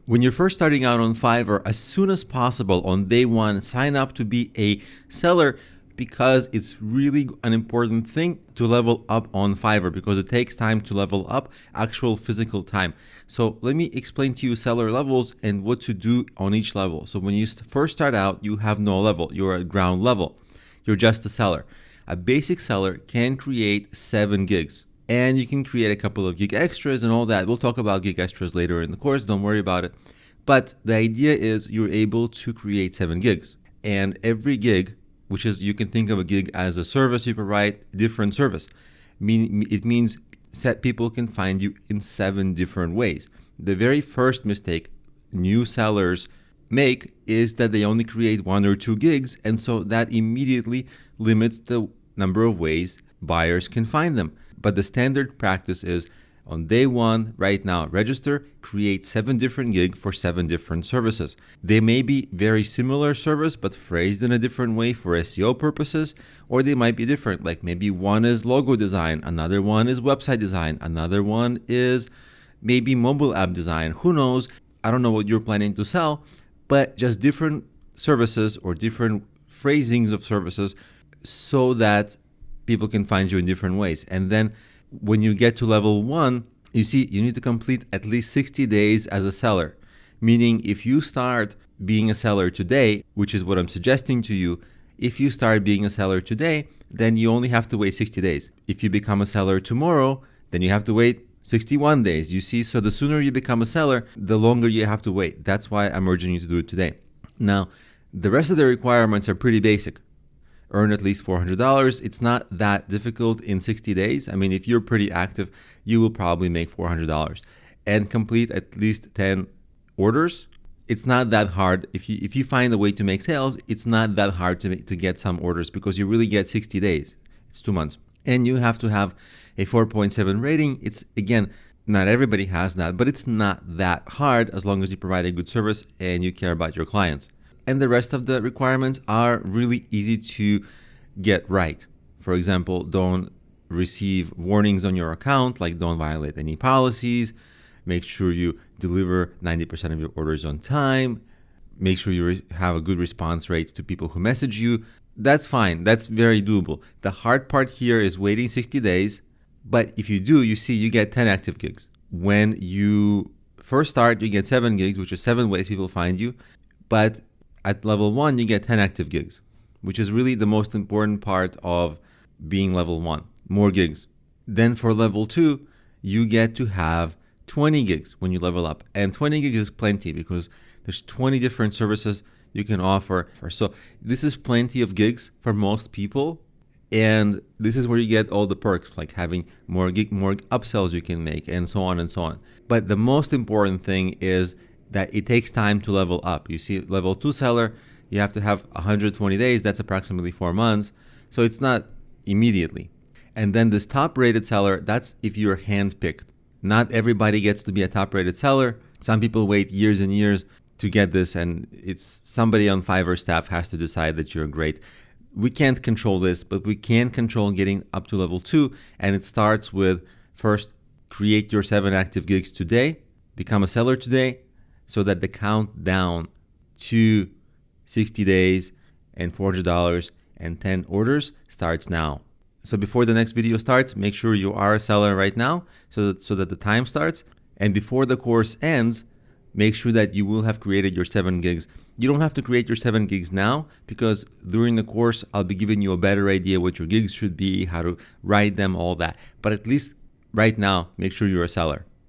When you're first starting out on Fiverr, as soon as possible on day one, sign up to be a seller, because it's really an important thing to level up on Fiverr, because it takes time to level up, actual physical time. So let me explain to you seller levels and what to do on each level. So when you first start out, you have no level. You're at ground level. You're just a seller. A basic seller can create 7 gigs. And you can create a couple of gig extras and all that. We'll talk about gig extras later in the course. Don't worry about it. But the idea is you're able to create 7 gigs. And every gig, which is, you can think of a gig as a service you provide, different service. It means people can find you in 7 different ways. The very first mistake new sellers make is that they only create 1 or 2 gigs. And so that immediately limits the number of ways buyers can find them. But the standard practice is, on day one, right now, register, create 7 different gigs for 7 different services. They may be very similar service, but phrased in a different way for SEO purposes, or they might be different. Like maybe one is logo design, another one is website design, another one is maybe mobile app design. Who knows? I don't know what you're planning to sell, but just different services or different phrasings of services so that people can find you in different ways. And then when you get to level 1, you see you need to complete at least 60 days as a seller. Meaning if you start being a seller today, which is what I'm suggesting to you, if you start being a seller today, then you only have to wait 60 days. If you become a seller tomorrow, then you have to wait 61 days. You see, so the sooner you become a seller, the longer you have to wait. That's why I'm urging you to do it today. Now, the rest of the requirements are pretty basic. Earn at least $400. It's not that difficult in 60 days. I mean, if you're pretty active, you will probably make $400 and complete at least 10 orders. It's not that hard. If you find a way to make sales, it's not that hard to get some orders, because you really get 60 days. It's 2 months. And you have to have a 4.7 rating. It's, again, not everybody has that, but it's not that hard as long as you provide a good service and you care about your clients. And the rest of the requirements are really easy to get right. For example, don't receive warnings on your account, like don't violate any policies. Make sure you deliver 90% of your orders on time. Make sure you have a good response rate to people who message you. That's fine. That's very doable. The hard part here is waiting 60 days. But if you do, you see you get 10 active gigs. When you first start, you get 7 gigs, which is 7 ways people find you. But at level 1, you get 10 active gigs, which is really the most important part of being level 1, more gigs. Then for level 2, you get to have 20 gigs when you level up. And 20 gigs is plenty, because there's 20 different services you can offer. So this is plenty of gigs for most people. And this is where you get all the perks, like having more upsells you can make, and so on and so on. But the most important thing is that it takes time to level up. You see, level 2 seller, you have to have 120 days. That's approximately 4 months. So it's not immediately. And then this top rated seller, that's if you're handpicked. Not everybody gets to be a top rated seller. Some people wait years and years to get this, and it's somebody on Fiverr staff has to decide that you're great. We can't control this, but we can control getting up to level 2. And it starts with, first, create your 7 active gigs today, become a seller today, so that the countdown to 60 days and $400 and 10 orders starts now. So before the next video starts, make sure you are a seller right now so that the time starts. And before the course ends, make sure that you will have created your 7 gigs. You don't have to create your 7 gigs now, because during the course, I'll be giving you a better idea what your gigs should be, how to write them, all that. But at least right now, make sure you're a seller.